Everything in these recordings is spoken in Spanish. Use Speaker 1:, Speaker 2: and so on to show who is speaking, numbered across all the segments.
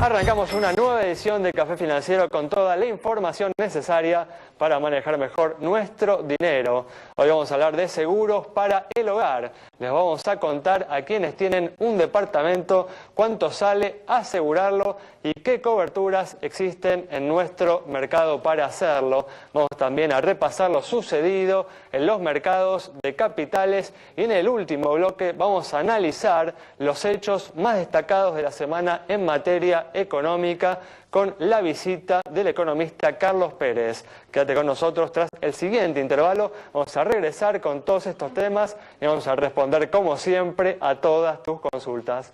Speaker 1: Arrancamos una nueva edición de Café Financiero con toda la información necesaria para manejar mejor nuestro dinero. Hoy vamos a hablar de seguros para el hogar. Les vamos a contar a quienes tienen un departamento cuánto sale asegurarlo y qué coberturas existen en nuestro mercado para hacerlo. Vamos también a repasar lo sucedido en los mercados de capitales y en el último bloque vamos a analizar los hechos más destacados de la semana en materia económica con la visita del economista Carlos Pérez. Quédate con nosotros tras el siguiente intervalo. Vamos a regresar con todos estos temas y vamos a responder como siempre a todas tus consultas.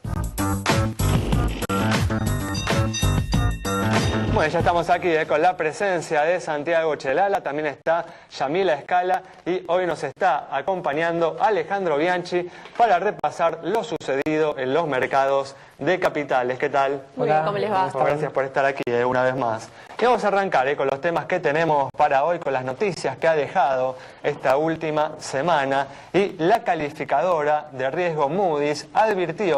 Speaker 1: Bueno, ya estamos aquí con la presencia de Santiago Chelala, también está Yamila Escala y hoy nos está acompañando Alejandro Bianchi para repasar lo sucedido en los mercados de capitales. ¿Qué tal?
Speaker 2: Muy bien, ¿cómo les va?
Speaker 1: Gracias por estar aquí una vez más. Y vamos a arrancar con los temas que tenemos para hoy, con las noticias que ha dejado esta última semana. Y la calificadora de riesgo Moody's advirtió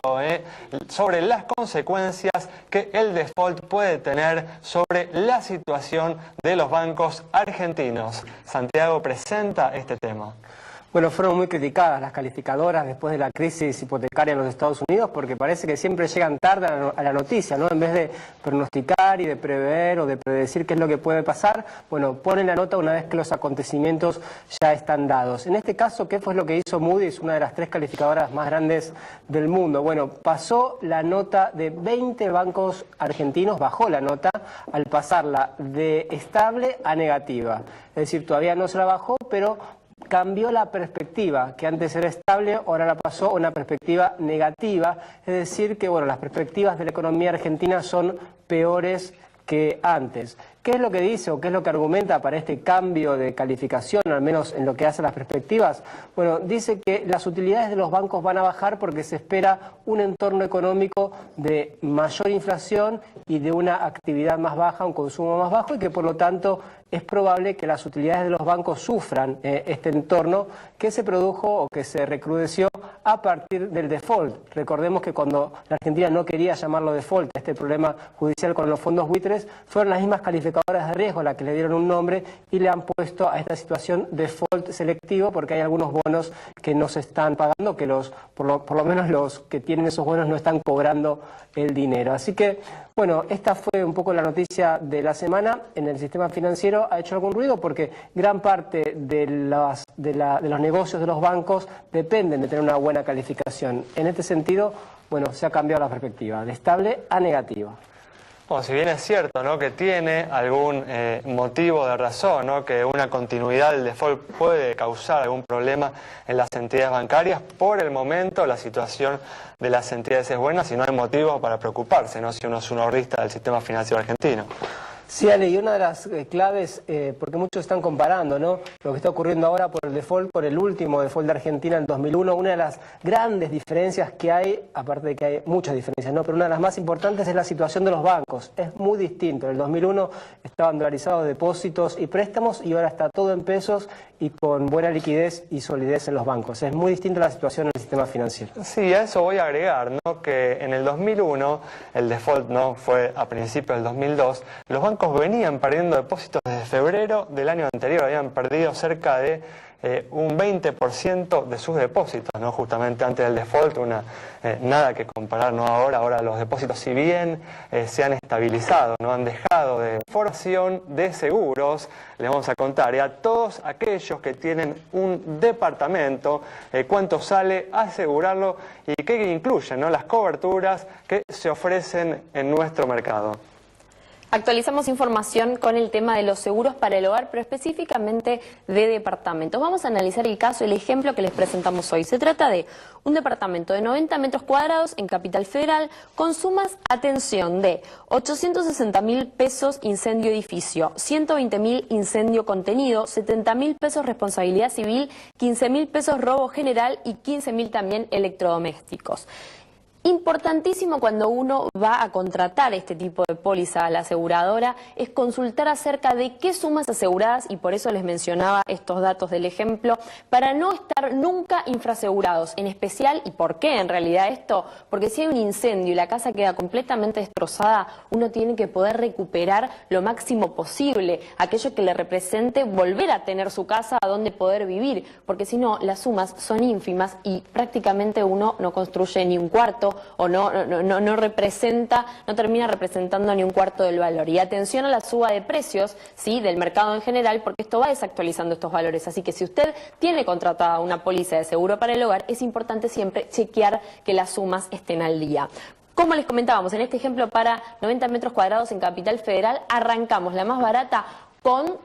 Speaker 1: sobre las consecuencias que el default puede tener sobre la situación de los bancos argentinos. Santiago presenta este tema.
Speaker 2: Bueno, fueron muy criticadas las calificadoras después de la crisis hipotecaria en los Estados Unidos porque parece que siempre llegan tarde a la noticia, ¿no? En vez de pronosticar y de prever o de predecir qué es lo que puede pasar, bueno, ponen la nota una vez que los acontecimientos ya están dados. En este caso, ¿qué fue lo que hizo Moody's, una de las 3 calificadoras más grandes del mundo? Bueno, pasó la nota de 20 bancos argentinos, bajó la nota al pasarla de estable a negativa. Es decir, todavía no se la bajó, pero cambió la perspectiva, que antes era estable, ahora la pasó a una perspectiva negativa, es decir que bueno, las perspectivas de la economía argentina son peores que antes. ¿Qué es lo que dice o qué es lo que argumenta para este cambio de calificación, al menos en lo que hace a las perspectivas? Bueno, dice que las utilidades de los bancos van a bajar porque se espera un entorno económico de mayor inflación y de una actividad más baja, un consumo más bajo, y que por lo tanto es probable que las utilidades de los bancos sufran este entorno que se produjo o que se recrudeció a partir del default. Recordemos que cuando la Argentina no quería llamarlo default, este problema judicial con los fondos buitres, fueron las mismas calificadoras de riesgo las que le dieron un nombre y le han puesto a esta situación default selectivo porque hay algunos bonos que no se están pagando, que por lo menos los que tienen esos bonos no están cobrando el dinero. Así que, bueno, esta fue un poco la noticia de la semana. En el sistema financiero ha hecho algún ruido porque gran parte de los negocios de los bancos dependen de tener una buena calificación. En este sentido, bueno, se ha cambiado la perspectiva, de estable a negativa.
Speaker 1: Bueno, si bien es cierto, ¿no?, que tiene algún motivo de razón, ¿no?, que una continuidad del default puede causar algún problema en las entidades bancarias, por el momento la situación de las entidades es buena, si no hay motivo para preocuparse, ¿no?, si uno es un ahorrista del sistema financiero argentino.
Speaker 2: Sí, Ale, y una de las claves, porque muchos están comparando, ¿no?, lo que está ocurriendo ahora por el default, por el último default de Argentina en 2001, una de las grandes diferencias que hay, aparte de que hay muchas diferencias, ¿no?, pero una de las más importantes es la situación de los bancos. Es muy distinto. En el 2001 estaban dolarizados depósitos y préstamos y ahora está todo en pesos y con buena liquidez y solidez en los bancos. Es muy distinta la situación en el sistema financiero.
Speaker 1: Sí, a eso voy a agregar, ¿no?, que en el 2001, el default no fue a principios del 2002, los bancos venían perdiendo depósitos desde febrero del año anterior, habían perdido cerca de un 20% de sus depósitos, ¿no?, justamente antes del default, nada que comparar, ¿no?, ahora los depósitos, si bien se han estabilizado, no han dejado de formación de seguros. Les vamos a contar a todos aquellos que tienen un departamento cuánto sale asegurarlo y qué incluyen, ¿no?, las coberturas que se ofrecen en nuestro mercado.
Speaker 3: Actualizamos información con el tema de los seguros para el hogar, pero específicamente de departamentos. Vamos a analizar el caso, el ejemplo que les presentamos hoy. Se trata de un departamento de 90 metros cuadrados en Capital Federal con sumas, atención, de 860.000 pesos incendio edificio, 120.000 incendio contenido, 70.000 pesos responsabilidad civil, 15.000 pesos robo general y 15.000 también electrodomésticos. Importantísimo cuando uno va a contratar este tipo de póliza a la aseguradora es consultar acerca de qué sumas aseguradas, y por eso les mencionaba estos datos del ejemplo, para no estar nunca infrasegurados, en especial, ¿y por qué en realidad esto? Porque si hay un incendio y la casa queda completamente destrozada, uno tiene que poder recuperar lo máximo posible aquello que le represente volver a tener su casa a donde poder vivir, porque si no, las sumas son ínfimas y prácticamente uno no construye ni un cuarto o no termina representando ni un cuarto del valor. Y atención a la suba de precios, ¿sí?, del mercado en general, porque esto va desactualizando estos valores. Así que si usted tiene contratada una póliza de seguro para el hogar, es importante siempre chequear que las sumas estén al día. Como les comentábamos, en este ejemplo para 90 metros cuadrados en Capital Federal, arrancamos la más barata con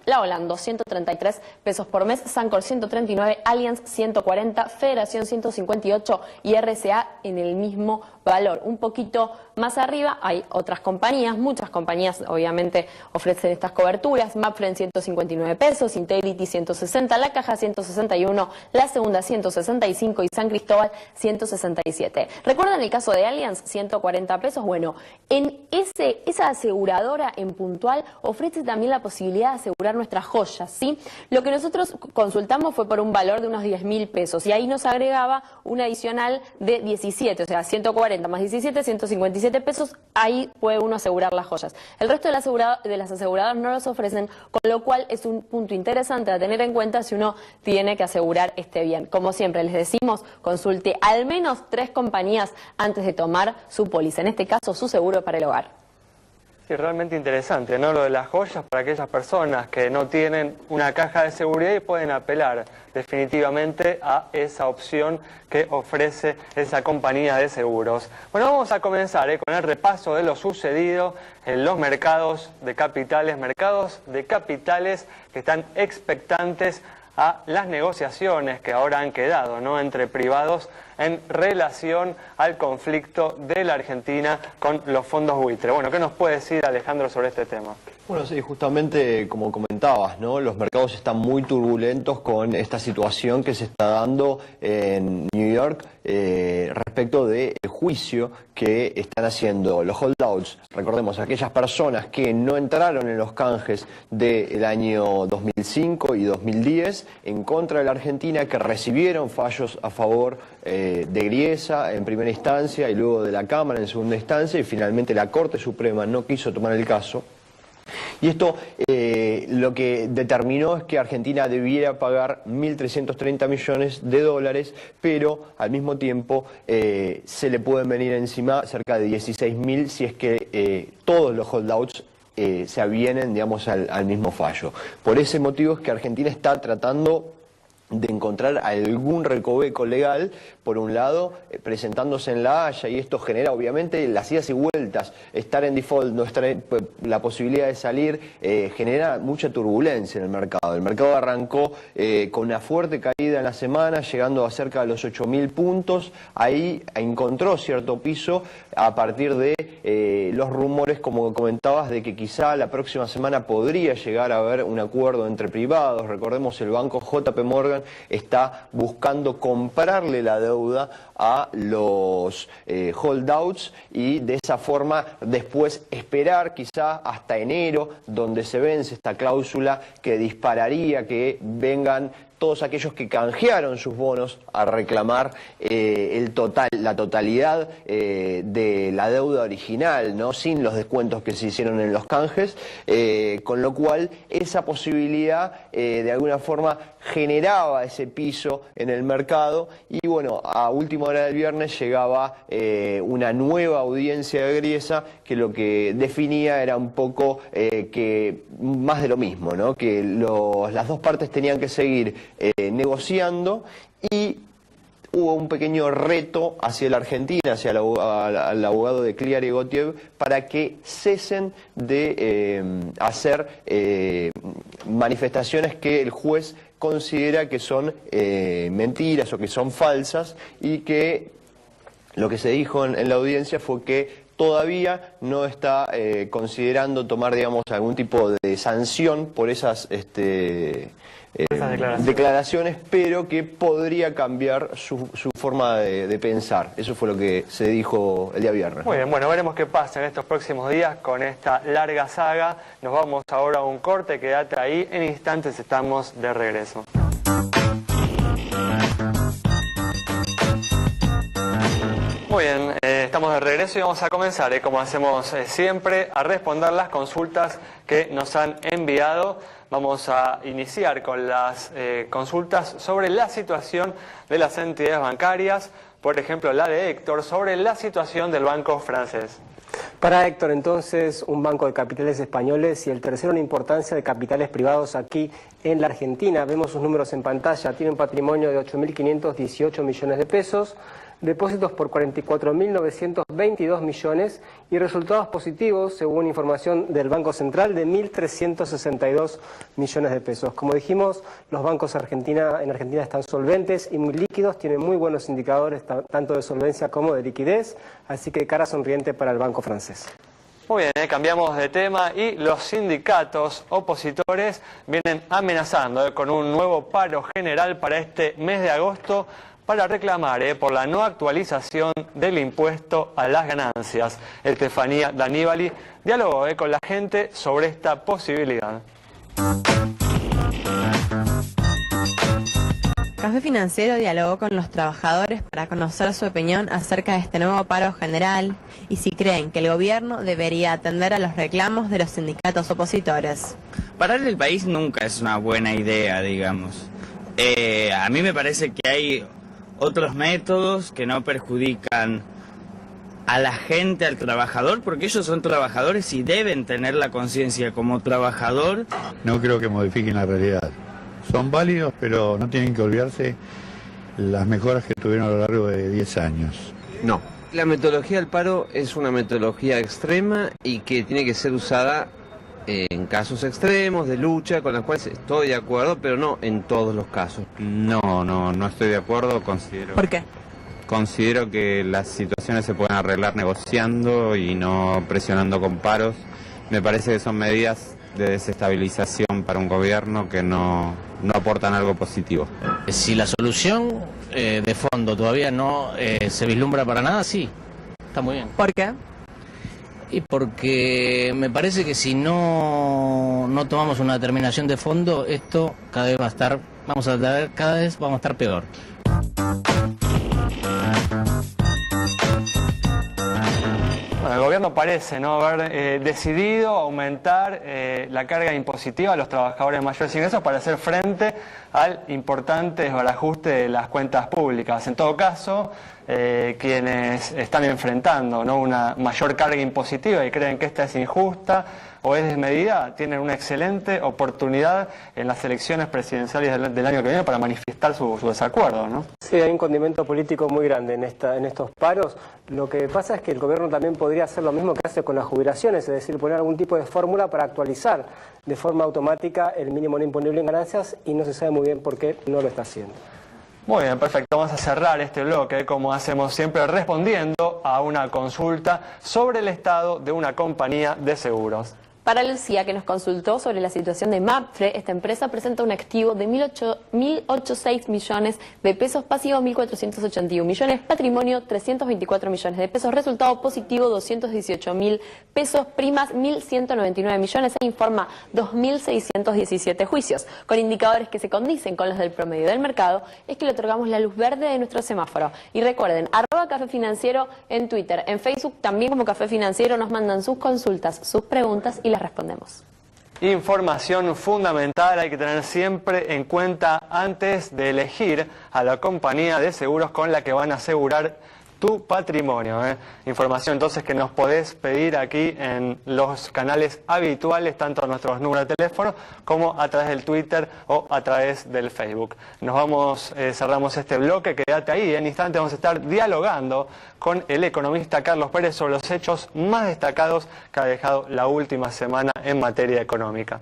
Speaker 3: la Holando, 133 pesos por mes, Sancor 139, Allianz 140, Federación 158 y RCA en el mismo valor. Un poquito más arriba hay otras compañías, muchas compañías obviamente ofrecen estas coberturas. Mapfre 159 pesos, Integrity 160, La Caja 161, La Segunda 165 y San Cristóbal 167. ¿Recuerdan el caso de Allianz? 140 pesos. Bueno, en esa aseguradora en puntual ofrece también la posibilidad de asegurar nuestras joyas, ¿sí? Lo que nosotros consultamos fue por un valor de unos 10.000 pesos y ahí nos agregaba un adicional de 17, o sea, 140 más 17, 157 pesos, ahí puede uno asegurar las joyas. El resto de las aseguradoras no los ofrecen, con lo cual es un punto interesante a tener en cuenta si uno tiene que asegurar este bien. Como siempre les decimos, consulte al menos 3 compañías antes de tomar su póliza, en este caso su seguro para el hogar.
Speaker 1: Sí, realmente interesante, ¿no? Lo de las joyas para aquellas personas que no tienen una caja de seguridad y pueden apelar definitivamente a esa opción que ofrece esa compañía de seguros. Bueno, vamos a comenzar con el repaso de lo sucedido en los mercados de capitales que están expectantes a las negociaciones que ahora han quedado, ¿no?, entre privados en relación al conflicto de la Argentina con los fondos buitre. Bueno, ¿qué nos puede decir Alejandro sobre este tema?
Speaker 4: Bueno, sí, justamente como comentabas, ¿no?, los mercados están muy turbulentos con esta situación que se está dando en New York respecto del juicio que están haciendo los holdouts. Recordemos, aquellas personas que no entraron en los canjes del año 2005 y 2010 en contra de la Argentina, que recibieron fallos a favor de Griesa en primera instancia y luego de la Cámara en segunda instancia, y finalmente la Corte Suprema no quiso tomar el caso. Y esto lo que determinó es que Argentina debiera pagar 1.330 millones de dólares, pero al mismo tiempo se le pueden venir encima cerca de 16.000 si es que todos los holdouts se avienen, digamos, al mismo fallo. Por ese motivo es que Argentina está tratando de encontrar algún recoveco legal, por un lado, presentándose en La Haya, y esto genera obviamente las idas y vueltas, estar en default, no estar la posibilidad de salir, genera mucha turbulencia en el mercado. El mercado arrancó con una fuerte caída en la semana, llegando a cerca de los 8.000 puntos, ahí encontró cierto piso a partir de los rumores, como comentabas, de que quizá la próxima semana podría llegar a haber un acuerdo entre privados. Recordemos, el banco JP Morgan está buscando comprarle la deuda a los holdouts y de esa forma después esperar quizá hasta enero, donde se vence esta cláusula que dispararía que vengan todos aquellos que canjearon sus bonos a reclamar la totalidad de la deuda original, ¿no?, sin los descuentos que se hicieron en los canjes, con lo cual esa posibilidad de alguna forma generaba ese piso en el mercado. Y bueno, a última hora del viernes llegaba una nueva audiencia de Griesa que lo que definía era un poco que más de lo mismo, ¿no?, que las dos partes tenían que seguir negociando, y hubo un pequeño reto hacia la Argentina, hacia al abogado de Cleary y Gotiev, para que cesen de hacer manifestaciones que el juez considera que son mentiras o que son falsas, y que lo que se dijo en la audiencia fue que todavía no está considerando tomar, digamos, algún tipo de sanción por esas declaraciones, pero que podría cambiar su forma de pensar. Eso fue lo que se dijo el día viernes.
Speaker 1: Muy bien, bueno, veremos qué pasa en estos próximos días con esta larga saga. Nos vamos ahora a un corte, quédate ahí, en instantes estamos de regreso. Muy bien, estamos de regreso y vamos a comenzar, como hacemos siempre, a responder las consultas que nos han enviado. Vamos a iniciar con las consultas sobre la situación de las entidades bancarias, por ejemplo la de Héctor, sobre la situación del Banco Francés.
Speaker 2: Para Héctor, entonces, un banco de capitales españoles y el tercero en importancia de capitales privados aquí en la Argentina. Vemos sus números en pantalla. Tiene un patrimonio de 8.518 millones de pesos, depósitos por 44.922 millones y resultados positivos, según información del Banco Central, de 1.362 millones de pesos. Como dijimos, los bancos en Argentina están solventes y muy líquidos, tienen muy buenos indicadores tanto de solvencia como de liquidez, así que cara sonriente para el Banco Francés.
Speaker 1: Muy bien, cambiamos de tema y los sindicatos opositores vienen amenazando con un nuevo paro general para este mes de agosto para reclamar por la no actualización del impuesto a las ganancias. Estefanía Daníbali dialogó con la gente sobre esta posibilidad.
Speaker 5: Café Financiero dialogó con los trabajadores para conocer su opinión acerca de este nuevo paro general y si creen que el gobierno debería atender a los reclamos de los sindicatos opositores.
Speaker 6: Parar el país nunca es una buena idea, digamos. A mí me parece que hay otros métodos que no perjudican a la gente, al trabajador, porque ellos son trabajadores y deben tener la conciencia como trabajador.
Speaker 7: No creo que modifiquen la realidad. Son válidos, pero no tienen que olvidarse las mejoras que tuvieron a lo largo de 10 años.
Speaker 8: No. La metodología del paro es una metodología extrema y que tiene que ser usada en casos extremos de lucha, con las cuales estoy de acuerdo, pero no en todos los casos.
Speaker 9: No estoy de acuerdo, considero.
Speaker 5: ¿Por qué?
Speaker 9: Considero que las situaciones se pueden arreglar negociando y no presionando con paros. Me parece que son medidas de desestabilización para un gobierno que no aportan algo positivo.
Speaker 10: Si la solución de fondo todavía no se vislumbra para nada, sí, está muy bien.
Speaker 5: ¿Por qué?
Speaker 10: Y porque me parece que si no tomamos una determinación de fondo, esto cada vez vamos a estar peor.
Speaker 1: Bueno, el gobierno parece no haber decidido aumentar la carga impositiva a los trabajadores de mayores ingresos para hacer frente al importante desbarajuste de las cuentas públicas. En todo caso, quienes están enfrentando una mayor carga impositiva y creen que esta es injusta o es desmedida, tienen una excelente oportunidad en las elecciones presidenciales del año que viene para manifestar su desacuerdo, ¿no?
Speaker 2: Sí, hay un condimento político muy grande en estos paros. Lo que pasa es que el gobierno también podría hacer lo mismo que hace con las jubilaciones, es decir, poner algún tipo de fórmula para actualizar de forma automática el mínimo no imponible en ganancias y no se sabe muy bien por qué no lo está haciendo.
Speaker 1: Muy bien, perfecto. Vamos a cerrar este bloque, como hacemos siempre, respondiendo a una consulta sobre el estado de una compañía de seguros.
Speaker 3: Para Lucía, que nos consultó sobre la situación de Mapfre, esta empresa presenta un activo de 1.086 millones de pesos, pasivo 1.481 millones, patrimonio 324 millones de pesos, resultado positivo 218.000 pesos, primas 1.199 millones e informa 2.617 juicios. Con indicadores que se condicen con los del promedio del mercado, es que le otorgamos la luz verde de nuestro semáforo. Y recuerden, @Café Financiero en Twitter, en Facebook también como Café Financiero, nos mandan sus consultas, sus preguntas y las respondemos.
Speaker 1: Información fundamental, hay que tener siempre en cuenta antes de elegir a la compañía de seguros con la que van a asegurar tu patrimonio. Información entonces que nos podés pedir aquí en los canales habituales, tanto a nuestros números de teléfono como a través del Twitter o a través del Facebook. Cerramos este bloque, quédate ahí, en instante vamos a estar dialogando con el economista Carlos Pérez sobre los hechos más destacados que ha dejado la última semana en materia económica.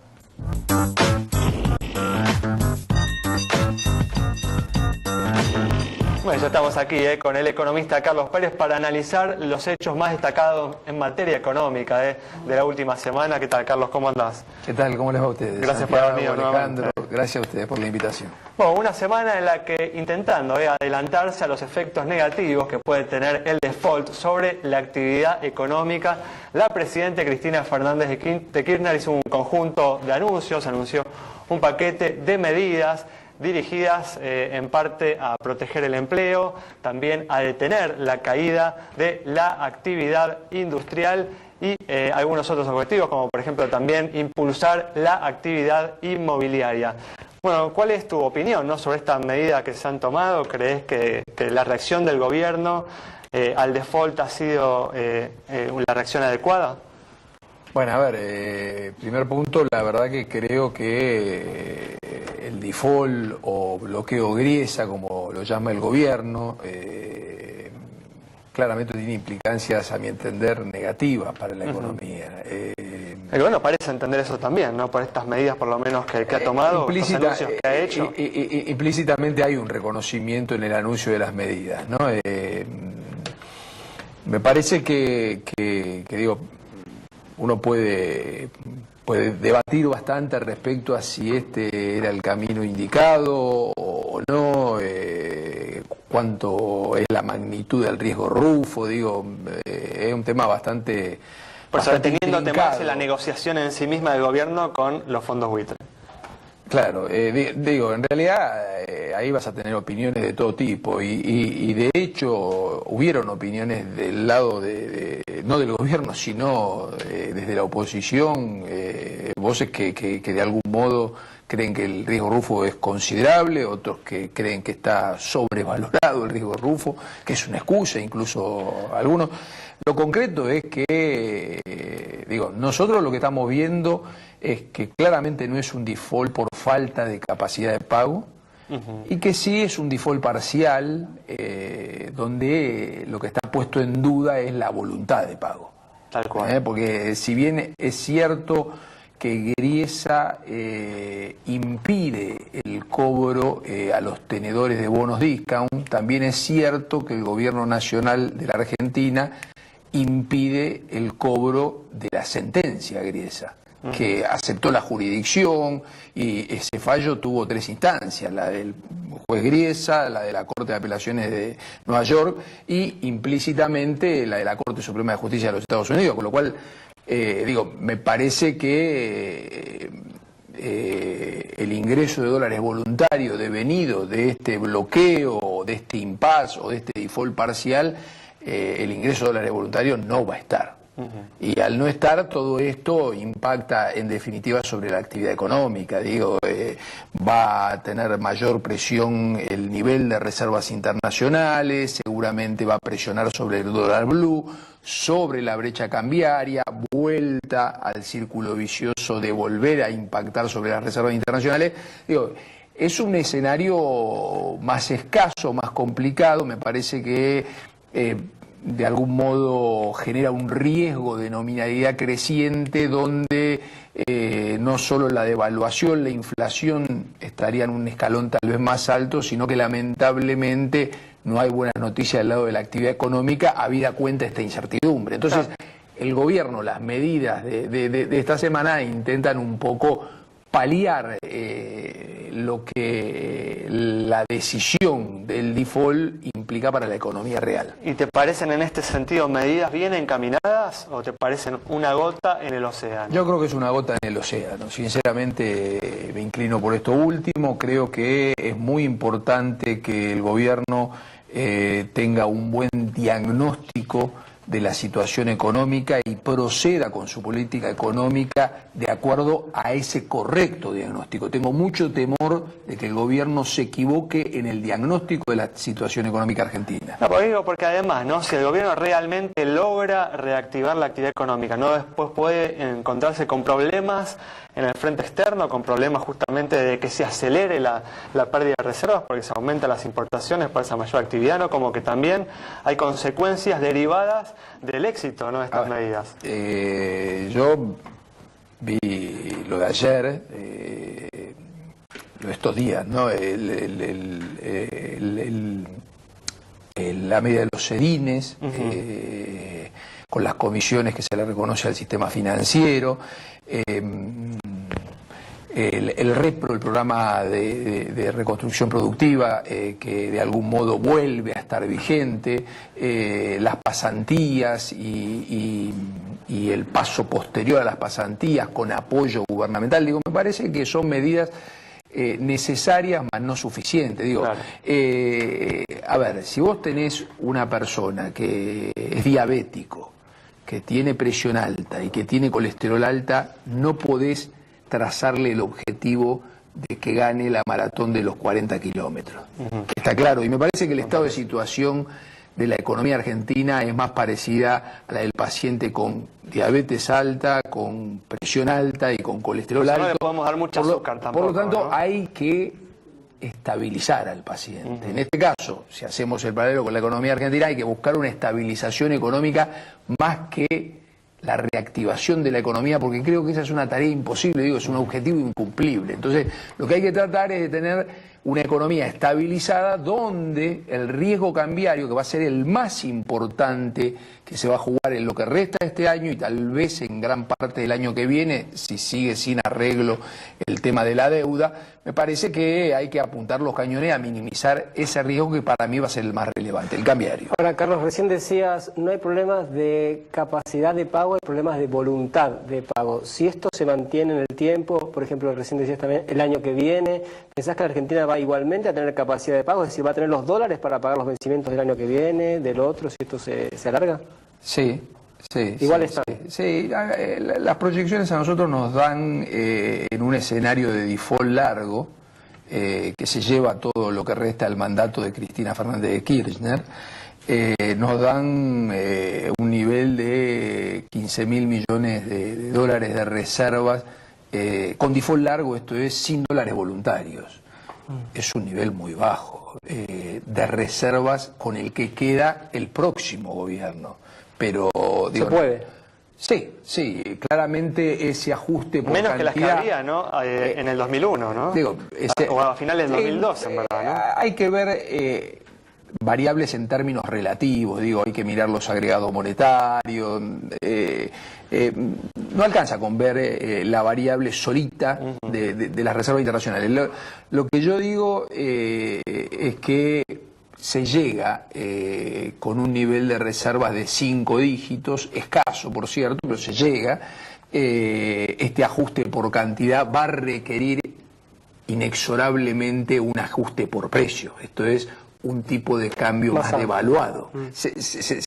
Speaker 1: Bueno, ya estamos aquí con el economista Carlos Pérez para analizar los hechos más destacados en materia económica de la última semana. ¿Qué tal, Carlos? ¿Cómo andás?
Speaker 11: ¿Qué tal? ¿Cómo les va a ustedes?
Speaker 1: Gracias por haber venido.
Speaker 11: Alejandro, gracias a ustedes por la invitación.
Speaker 1: Bueno, una semana en la que intentando adelantarse a los efectos negativos que puede tener el default sobre la actividad económica, la presidenta Cristina Fernández de Kirchner hizo un conjunto de anuncios, anunció un paquete de medidas dirigidas en parte a proteger el empleo, también a detener la caída de la actividad industrial y algunos otros objetivos, como por ejemplo también impulsar la actividad inmobiliaria. Bueno, ¿cuál es tu opinión sobre estas medidas que se han tomado? ¿Crees que la reacción del gobierno al default ha sido la reacción adecuada?
Speaker 11: Bueno, a ver, primer punto, la verdad que creo que el default o bloqueo Griesa, como lo llama el gobierno, claramente tiene implicancias, a mi entender, negativas para la economía.
Speaker 1: El gobierno parece entender eso también, ¿no? Por estas medidas, por lo menos, que ha tomado, los anuncios que ha hecho.
Speaker 11: Implícitamente hay un reconocimiento en el anuncio de las medidas, ¿no? Me parece que digo, uno puede debatir bastante respecto a si este era el camino indicado o no, cuánto es la magnitud del riesgo Rufo, digo, es un tema bastante...
Speaker 1: Por eso, deteniéndote más en la negociación en sí misma del gobierno con los fondos buitre.
Speaker 11: Claro, digo, en realidad ahí vas a tener opiniones de todo tipo y de hecho hubieron opiniones del lado no del gobierno, sino desde la oposición, voces que de algún modo creen que el riesgo Rufo es considerable, otros que creen que está sobrevalorado el riesgo Rufo, que es una excusa, incluso algunos. Lo concreto es que, digo, nosotros lo que estamos viendo es que claramente no es un default por falta de capacidad de pago, y que sí es un default parcial, donde lo que está puesto en duda es la voluntad de pago.
Speaker 1: Tal cual.
Speaker 11: Porque si bien es cierto que Griesa impide el cobro a los tenedores de bonos discount, también es cierto que el gobierno nacional de la Argentina impide el cobro de la sentencia Griesa, que aceptó la jurisdicción, y ese fallo tuvo 3 instancias, la del juez Griesa, la de la Corte de Apelaciones de Nueva York y implícitamente la de la Corte Suprema de Justicia de los Estados Unidos, con lo cual, digo, me parece que el ingreso de dólares voluntario devenido de este bloqueo, de este impasse o de este default parcial, el ingreso de dólares voluntarios no va a estar. Y al no estar, todo esto impacta en definitiva sobre la actividad económica. Digo, va a tener mayor presión el nivel de reservas internacionales, seguramente va a presionar sobre el dólar blue, sobre la brecha cambiaria, vuelta al círculo vicioso de volver a impactar sobre las reservas internacionales. Digo, es un escenario más escaso, más complicado. Me parece que de algún modo genera un riesgo de nominalidad creciente donde no solo la devaluación, la inflación estaría en un escalón tal vez más alto, sino que lamentablemente no hay buenas noticias del lado de la actividad económica, habida cuenta esta incertidumbre. Entonces, el gobierno, las medidas de esta semana intentan un poco paliar lo que la decisión del default implica para la economía real.
Speaker 1: ¿Y te parecen en este sentido medidas bien encaminadas o te parecen una gota en el océano?
Speaker 11: Yo creo que es una gota en el océano. Sinceramente me inclino por esto último. Creo que es muy importante que el gobierno tenga un buen diagnóstico de la situación económica y proceda con su política económica de acuerdo a ese correcto diagnóstico. Tengo mucho temor de que el gobierno se equivoque en el diagnóstico de la situación económica argentina.
Speaker 1: No, pues digo porque además, ¿no? Si el gobierno realmente logra reactivar la actividad económica, no después puede encontrarse con problemas en el frente externo, con problemas justamente de que se acelere la pérdida de reservas porque se aumentan las importaciones por esa mayor actividad, ¿no? Como que también hay consecuencias derivadas del éxito, ¿no?, de estas medidas.
Speaker 11: Yo vi lo de ayer, lo de estos días, ¿no? la medida de los sedines, con las comisiones que se le reconoce al sistema financiero, el REPRO, el programa de reconstrucción productiva, que de algún modo vuelve a estar vigente, las pasantías y el paso posterior a las pasantías con apoyo gubernamental. Digo, me parece que son medidas necesarias, mas no suficientes. Digo, claro. A ver, si vos tenés una persona que es diabético, que tiene presión alta y que tiene colesterol alta, no podés trazarle el objetivo de que gane la maratón de los 40 kilómetros. Está claro, y me parece que el estado de situación de la economía argentina es más parecida a la del paciente con diabetes alta, con presión alta y con colesterol alto. No le
Speaker 1: podemos dar mucha azúcar tampoco.
Speaker 11: Por lo tanto,
Speaker 1: ¿no?
Speaker 11: hay que estabilizar al paciente. En este caso, si hacemos el paralelo con la economía argentina, hay que buscar una estabilización económica más que la reactivación de la economía, porque creo que esa es una tarea imposible, digo, es un objetivo incumplible. Entonces, lo que hay que tratar es de tener una economía estabilizada donde el riesgo cambiario, que va a ser el más importante que se va a jugar en lo que resta de este año y tal vez en gran parte del año que viene, si sigue sin arreglo el tema de la deuda, me parece que hay que apuntar los cañones a minimizar ese riesgo que para mí va a ser el más relevante, el cambiario.
Speaker 2: Ahora, Carlos, recién decías, no hay problemas de capacidad de pago, hay problemas de voluntad de pago. Si esto se mantiene en el tiempo, por ejemplo, recién decías también el año que viene, ¿pensás que la Argentina va igualmente a tener capacidad de pago? Es decir, ¿va a tener los dólares para pagar los vencimientos del año que viene, del otro, si esto se alarga?
Speaker 11: Sí. Sí,
Speaker 2: igual
Speaker 11: sí,
Speaker 2: está.
Speaker 11: Sí, las proyecciones a nosotros nos dan en un escenario de default largo, que se lleva todo lo que resta del mandato de Cristina Fernández de Kirchner, nos dan un nivel de 15.000 millones de dólares de reservas, con default largo, esto es sin dólares voluntarios. Es un nivel muy bajo de reservas con el que queda el próximo gobierno. Pero digo,
Speaker 2: ¿se puede?
Speaker 11: Sí, claramente ese ajuste por
Speaker 1: menos
Speaker 11: cantidad,
Speaker 1: que las que había, ¿no? En el 2001, ¿no?
Speaker 11: Digo,
Speaker 1: o a finales del 2012, en verdad, ¿no?
Speaker 11: Hay que ver variables en términos relativos, digo, hay que mirar los agregados monetarios, no alcanza con ver la variable solita de las reservas internacionales. Lo que yo digo es que se llega con un nivel de reservas de 5 dígitos, escaso por cierto, pero se llega. Este ajuste por cantidad va a requerir inexorablemente un ajuste por precio, esto es un tipo de cambio más devaluado. ¿Se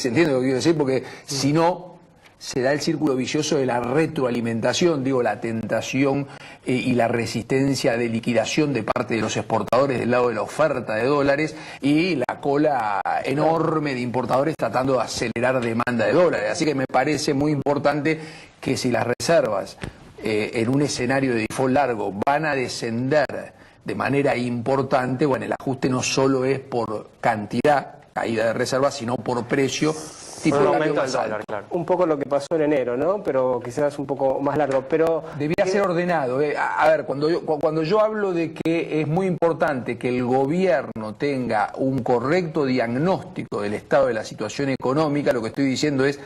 Speaker 11: entiende lo que quiero decir? Porque si no, se da el círculo vicioso de la retroalimentación, digo, la tentación y la resistencia de liquidación de parte de los exportadores del lado de la oferta de dólares y la cola enorme de importadores tratando de acelerar demanda de dólares. Así que me parece muy importante que si las reservas en un escenario de default largo van a descender de manera importante, bueno, el ajuste no solo es por cantidad, caída de reservas, sino por precio. Tipo
Speaker 1: un aumento del dólar, claro.
Speaker 2: Un poco lo que pasó en enero, ¿no? Pero quizás un poco más largo. Pero
Speaker 11: debía ser ordenado. A ver, cuando yo hablo de que es muy importante que el gobierno tenga un correcto diagnóstico del estado de la situación económica, lo que estoy diciendo es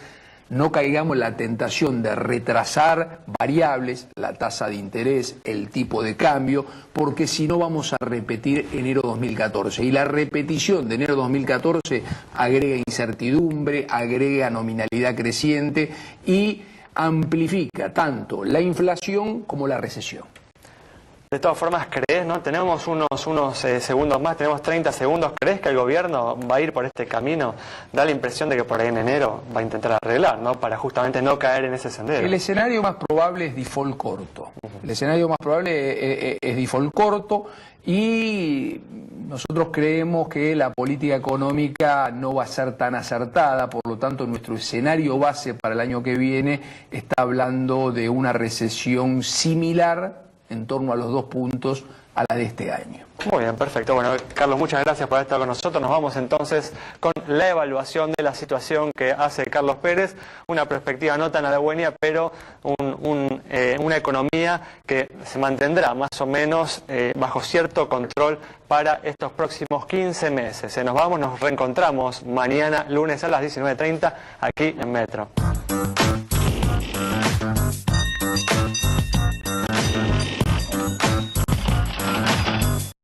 Speaker 11: no caigamos en la tentación de retrasar variables, la tasa de interés, el tipo de cambio, porque si no vamos a repetir enero 2014. Y la repetición de enero 2014 agrega incertidumbre, agrega nominalidad creciente y amplifica tanto la inflación como la recesión.
Speaker 1: De todas formas, ¿crees, no? Tenemos unos segundos más, tenemos 30 segundos. ¿Crees que el gobierno va a ir por este camino? Da la impresión de que por ahí en enero va a intentar arreglar, ¿no? Para justamente no caer en ese sendero.
Speaker 11: El escenario más probable es default corto. El escenario más probable es default corto y nosotros creemos que la política económica no va a ser tan acertada, por lo tanto nuestro escenario base para el año que viene está hablando de una recesión similar en torno a los 2 puntos a la de este año.
Speaker 1: Muy bien, perfecto. Bueno, Carlos, muchas gracias por estar con nosotros. Nos vamos entonces con la evaluación de la situación que hace Carlos Pérez. Una perspectiva no tan halagüeña, pero un una economía que se mantendrá más o menos bajo cierto control para estos próximos 15 meses. Nos vamos, nos reencontramos mañana lunes a las 19:30 aquí en Metro.